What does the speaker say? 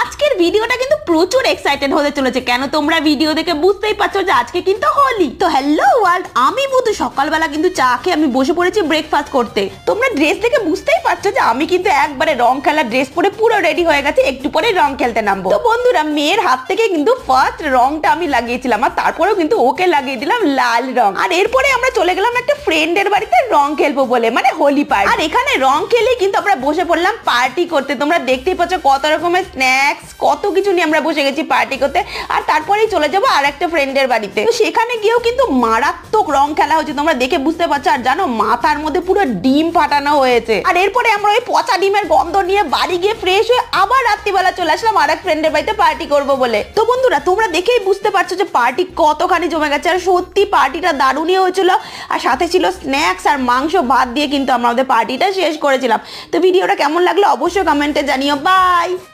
আজকের ভিডিওটা কিন্তু প্রচুর এক্সাইটেড হতে চলেছে। কেন তোমরা ভিডিও দেখে বুঝতেই পারছো যে আজকে কিন্তু হোলি। তো হ্যালো ওয়ার্ল্ড, আমি মধু সকালবেলা কিন্তু চা খেয়ে আমি বসে পড়েছি ব্রেকফাস্ট করতে। তোমরা ড্রেস দেখে বুঝতেই পারছো যে আমি কিন্তু একবারে রং খেলার ড্রেস পরে পুরো রেডি হয়ে গেছি, একটু পরে রং খেলতে নামবো। তো বন্ধুরা, মেয়ের হাত থেকে কিন্তু ফার্স্ট রংটা আমি লাগিয়েছিলাম, আর তারপরেও কিন্তু ওকে লাগিয়ে দিলাম লাল রং। আর এরপরে আমরা চলে গেলাম একটা ফ্রেন্ডের বাড়িতে রং খেলবো বলে, মানে হোলি পার্টি। আর এখানে রং খেলেই কিন্তু আমরা বসে পড়লাম পার্টি করতে। তোমরা দেখতেই পাচ্ছ কত রকমের স্ন্যাক্স, কত কিছু নিয়ে আমরা বসে গেছি পার্টি করতে। আর তারপরেই চলে যাবো আর একটা ফ্রেন্ডের বাড়িতে। তো সেখানে গিয়েও কিন্তু মারাত্মক রং খেলা হচ্ছে, তোমরা দেখে বুঝতে পারছো। আর জানো, মাথার মধ্যে পুরো ডিম ফাটানো হয়েছে। আর এরপরে আমরা ওই পচা ডিমের গন্ধ নিয়ে বাড়ি গিয়ে ফ্রেশ হয়ে আবার রাত্রিবেলা চলে আসলাম আর এক ফ্রেন্ডের বাড়িতে পার্টি করবো বলে। তো বন্ধুরা, তোমরা দেখেই বুঝতে পারছো যে পার্টি কতখানি জমে গেছে। আর সত্যি পার্টিটা দারুণই হয়েছিল। আর সাথে ছিল স্ন্যাক্স আর মাংস ভাত দিয়ে কিন্তু আমরা আমাদের পার্টিটা শেষ করেছিলাম। তো ভিডিওটা কেমন লাগলো অবশ্যই কমেন্টে জানিও। বাই।